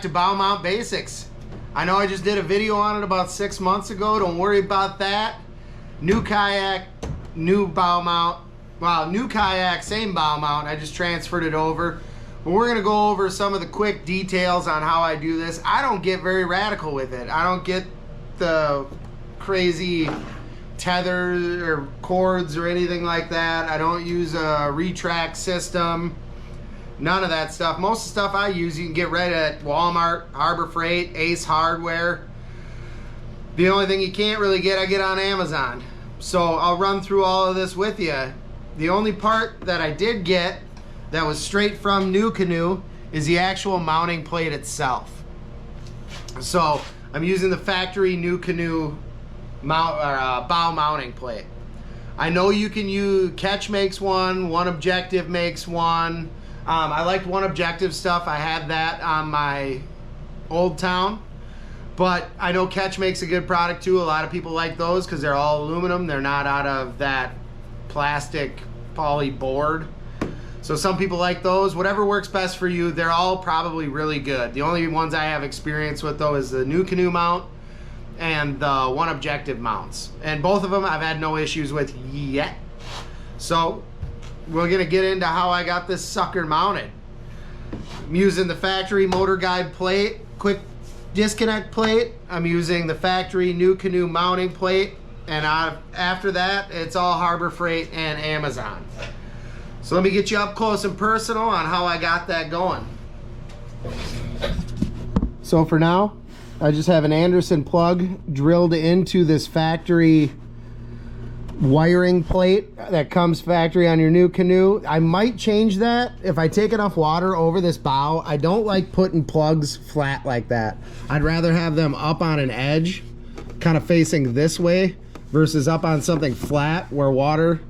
to bow mount basics. I know I just did a video on it about 6 months ago. Don't worry about that. New kayak, new bow mount. Well, new kayak, same bow mount. I just transferred it over. But we're gonna go over some of the quick details on how I do this. I don't get very radical with it. I don't get the crazy tethers or cords or anything like that. I don't use a retract system. None of that stuff. Most of the stuff I use you can get right at Walmart, Harbor Freight, Ace Hardware. The only thing you can't really get, I get on Amazon. So I'll run through all of this with you. The only part that I did get that was straight from NuCanoe is the actual mounting plate itself. So I'm using the factory NuCanoe bow mounting plate. I know you can use, Ketch makes one, One Objective makes one. I liked One Objective stuff. I had that on my Old Town, but I know Ketch makes a good product too. A lot of people like those because they're all aluminum. They're not out of that plastic poly board. So some people like those. Whatever works best for you. They're all probably really good. The only ones I have experience with though is the NuCanoe mount and the One Objective mounts. And both of them I've had no issues with yet. So we're gonna get into how I got this sucker mounted. I'm using the factory motor guide plate, quick disconnect plate. I'm using the factory NuCanoe mounting plate, and after that it's all Harbor Freight and Amazon. So let me get you up close and personal on how I got that going. So for now, I just have an Anderson plug drilled into this factory wiring plate that comes factory on your NuCanoe. I might change that if I take enough water over this bow. I don't like putting plugs flat like that. I'd rather have them up on an edge, kind of facing this way, versus up on something flat where water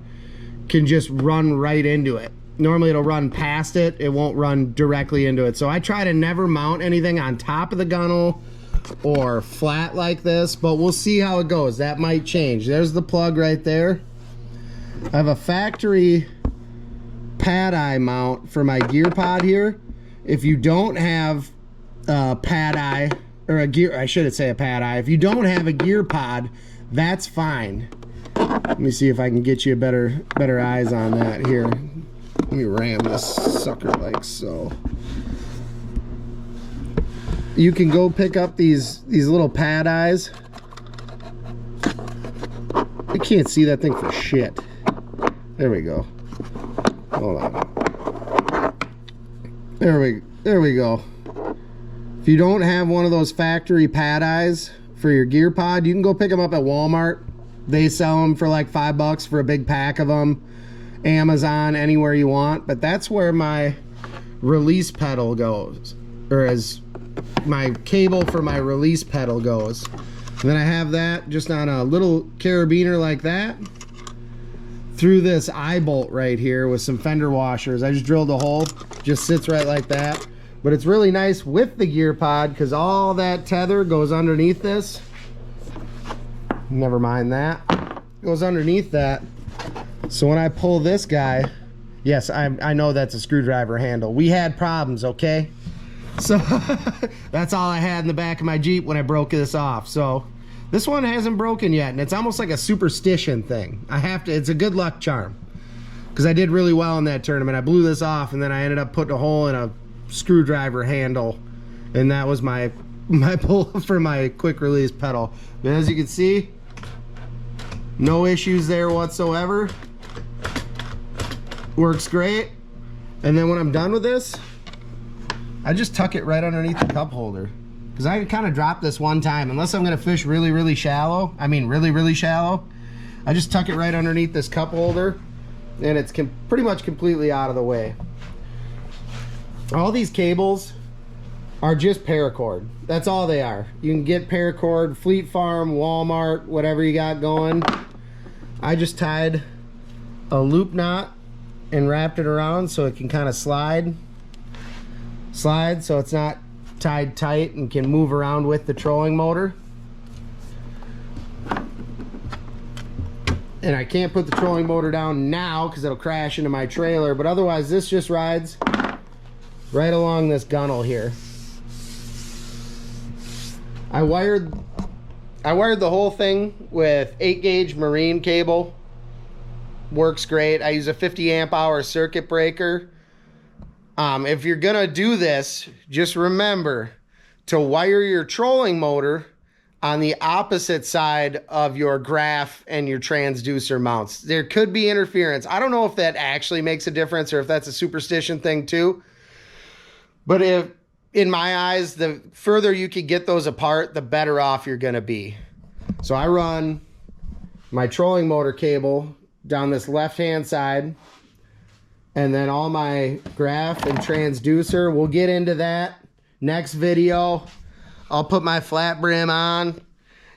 can just run right into it. Normally it'll run past it, it won't run directly into it. So I try to never mount anything on top of the gunnel or flat like this, but we'll see how it goes. That might change. There's the plug right there. I have a factory pad eye mount for my gear pod here. If you don't have a pad eye, or a gear, I should say a pad eye. If you don't have a gear pod, that's fine. Let me see if I can get you better eyes on that here. Let me ram this sucker like so. You can go pick up these little pad eyes. I can't see that thing for shit. There we go. Hold on. There we go. If you don't have one of those factory pad eyes for your gear pod, you can go pick them up at Walmart. They sell them for like $5 for a big pack of them. Amazon, anywhere you want. But that's where my release pedal goes, or as my cable for my release pedal goes. And then I have that just on a little carabiner like that through this eye bolt right here with some fender washers. I just drilled a hole, just sits right like that. But it's really nice with the gear pod because all that tether goes underneath this. Never mind that. Goes underneath that. So when I pull this guy, yes, I know that's a screwdriver handle. We had problems, okay? So that's all I had in the back of my Jeep when I broke this off. So this one hasn't broken yet, and it's almost like a superstition thing. It's a good luck charm because I did really well in that tournament. I blew this off, and then I ended up putting a hole in a screwdriver handle, and that was my pull for my quick release pedal. But as you can see, no issues there whatsoever. Works great. And then when I'm done with this, I just tuck it right underneath the cup holder, because I kind of dropped this one time. Unless I'm going to fish really shallow, I mean really shallow, I just tuck it right underneath this cup holder, and it's pretty much completely out of the way. All these cables are just paracord. That's all they are. You can get paracord, Fleet Farm, Walmart, whatever you got going. I just tied a loop knot and wrapped it around so it can kind of slide so it's not tied tight and can move around with the trolling motor. And I can't put the trolling motor down now because it'll crash into my trailer, but otherwise this just rides right along this gunnel here. I wired the whole thing with 8-gauge marine cable. Works great. I use a 50 amp hour circuit breaker. If you're gonna do this, just remember to wire your trolling motor on the opposite side of your graph and your transducer mounts. There could be interference. I don't know if that actually makes a difference or if that's a superstition thing too. But if, in my eyes, the further you can get those apart, the better off you're gonna be. So I run my trolling motor cable down this left-hand side, and then all my graph and transducer. We'll get into that next video. I'll put my flat brim on,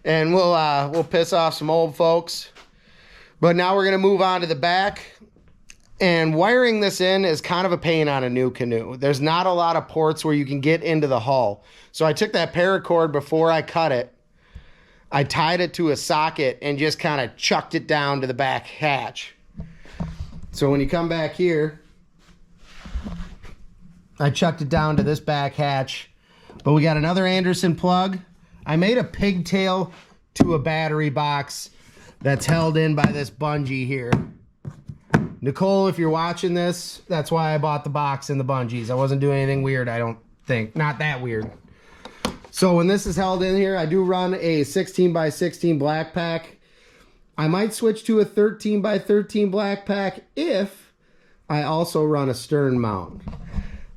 and we'll piss off some old folks. But now we're gonna move on to the back. And wiring this in is kind of a pain on a NuCanoe. There's not a lot of ports where you can get into the hull. So I took that paracord before I cut it. I tied it to a socket and just kind of chucked it down to the back hatch. So when you come back here, I chucked it down to this back hatch. But we got another Anderson plug. I made a pigtail to a battery box that's held in by this bungee here. Nicole, if you're watching this, that's why I bought the box and the bungees. I wasn't doing anything weird, I don't think. Not that weird. So when this is held in here, I do run a 16x16 black pack. I might switch to a 13x13 black pack if I also run a stern mount.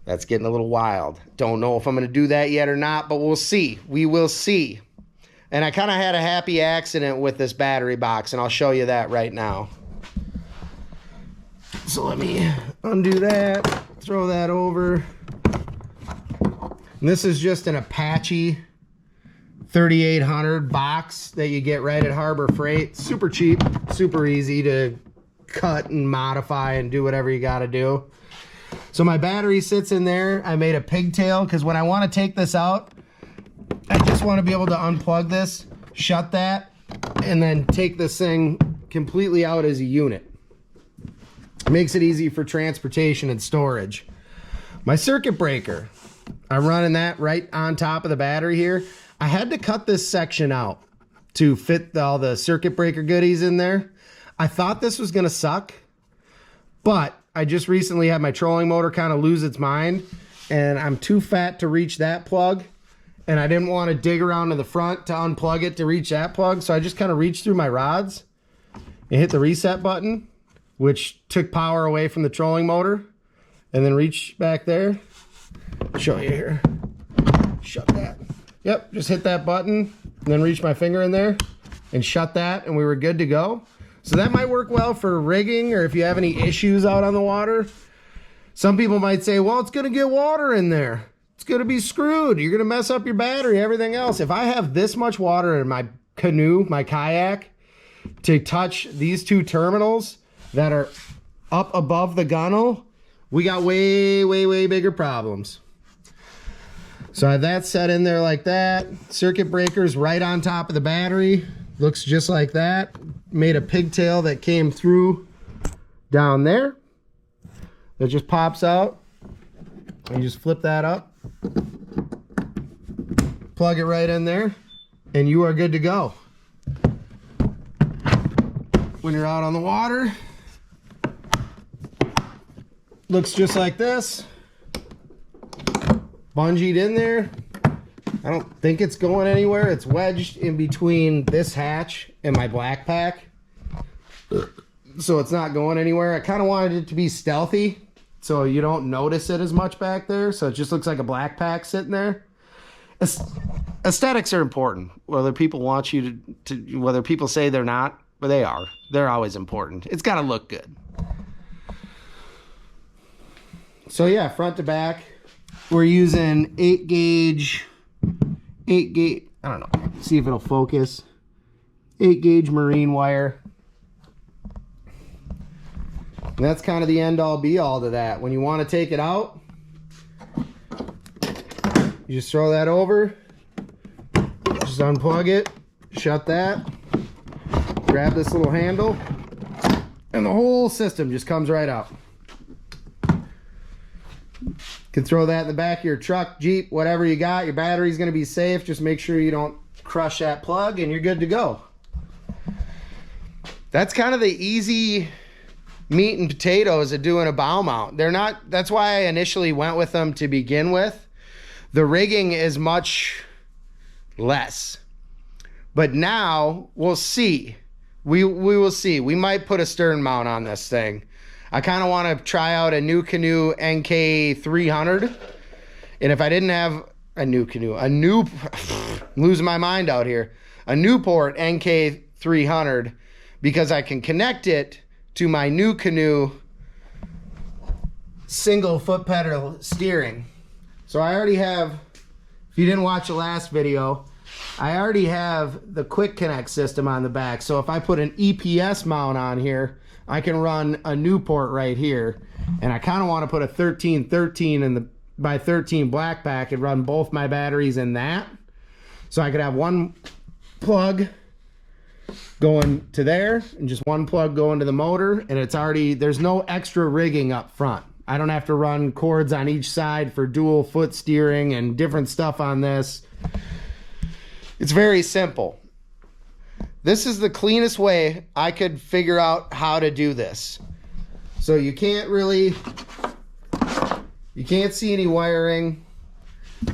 That's getting a little wild. Don't know if I'm going to do that yet or not, but we'll see. We will see. And I kind of had a happy accident with this battery box, and I'll show you that right now. So let me undo that, throw that over. And this is just an Apache 3800 box that you get right at Harbor Freight. Super cheap, super easy to cut and modify and do whatever you got to do. So my battery sits in there. I made a pigtail because when I want to take this out, I just want to be able to unplug this, shut that, and then take this thing completely out as a unit. Makes it easy for transportation and storage. My circuit breaker, I'm running that right on top of the battery here. I had to cut this section out to fit all the circuit breaker goodies in there. I thought this was gonna suck, but I just recently had my trolling motor kind of lose its mind, and I'm too fat to reach that plug, and I didn't want to dig around to the front to unplug it to reach that plug, so I just kind of reached through my rods and hit the reset button, which took power away from the trolling motor, and then reach back there. Show you here. Shut that. Yep, just hit that button, and then reach my finger in there and shut that, and we were good to go. So that might work well for rigging, or if you have any issues out on the water. Some people might say, well, it's going to get water in there. It's going to be screwed. You're going to mess up your battery, everything else. If I have this much water in my canoe, my kayak, to touch these two terminals that are up above the gunnel, we got way, way, way bigger problems. So I have that set in there like that. Circuit breakers right on top of the battery. Looks just like that. Made a pigtail that came through down there. That just pops out. And you just flip that up. Plug it right in there. And you are good to go. When you're out on the water, looks just like this. Bungeed in there. I don't think it's going anywhere. It's wedged in between this hatch and my black pack, so it's not going anywhere. I kind of wanted it to be stealthy so you don't notice it as much back there, so it just looks like a black pack sitting there. Aesthetics are important, whether people want you to whether people say they're not, but they are. They're always important. It's got to look good. So yeah, front to back, we're using 8-gauge, I don't know, see if it'll focus, 8-gauge marine wire. And that's kind of the end all be all to that. When you want to take it out, you just throw that over, just unplug it, shut that, grab this little handle, and the whole system just comes right out. can throw that in the back of your truck, Jeep, whatever you got. Your battery's going to be safe. Just make sure you don't crush that plug and you're good to go. That's kind of the easy meat and potatoes of doing a bow mount. They're not, that's why I initially went with them to begin with. The rigging is much less. But now we'll see. We will see. We might put a stern mount on this thing. I kind of want to try out a NuCanoe NK300. And if I didn't have a NuCanoe, losing my mind out here, a Newport NK300, because I can connect it to my NuCanoe single foot pedal steering. So I already have, if you didn't watch the last video, I already have the quick connect system on the back. So if I put an EPS mount on here, I can run a Newport right here. And I kind of want to put a 1313 in the by 13 black pack and run both my batteries in that. So I could have one plug going to there and just one plug going to the motor, and it's already, there's no extra rigging up front. I don't have to run cords on each side for dual foot steering and different stuff on this. It's very simple. This is the cleanest way I could figure out how to do this. So you can't see any wiring.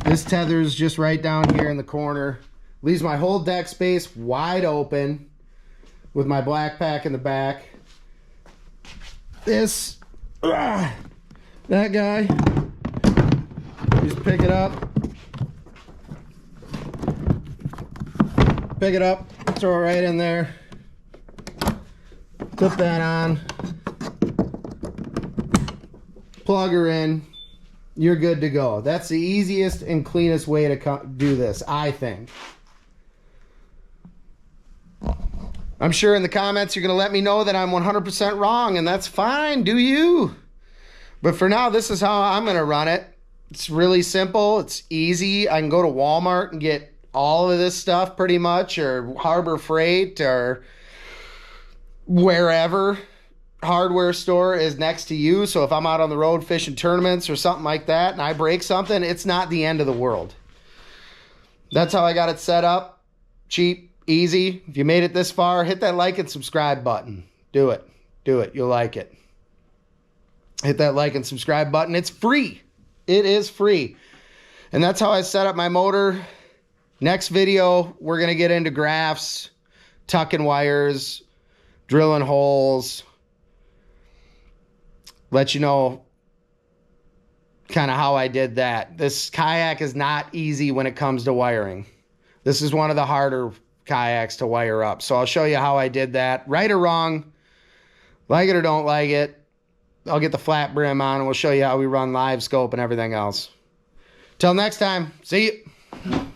This tether's just right down here in the corner. Leaves my whole deck space wide open with my black pack in the back. This, that guy, just pick it up, throw it right in there, clip that on, plug her in, you're good to go. That's the easiest and cleanest way to do this, I think. I'm sure in the comments you're going to let me know that I'm 100% wrong, and that's fine, do you? But for now, this is how I'm going to run it. It's really simple. It's easy. I can go to Walmart and get all of this stuff pretty much, or Harbor Freight, or wherever hardware store is next to you. So if I'm out on the road fishing tournaments or something like that and I break something, it's not the end of the world. That's how I got it set up. Cheap. Easy. If you made it this far, hit that like and subscribe button. Do it. Do it. You'll like it. Hit that like and subscribe button. It's free. It is free. And that's how I set up my motor. Next video, we're going to get into graphs, tucking wires, drilling holes. Let you know kind of how I did that. This kayak is not easy when it comes to wiring. This is one of the harder kayaks to wire up. So I'll show you how I did that. Right or wrong, like it or don't like it, I'll get the flat brim on and we'll show you how we run live scope and everything else. Till next time, see you.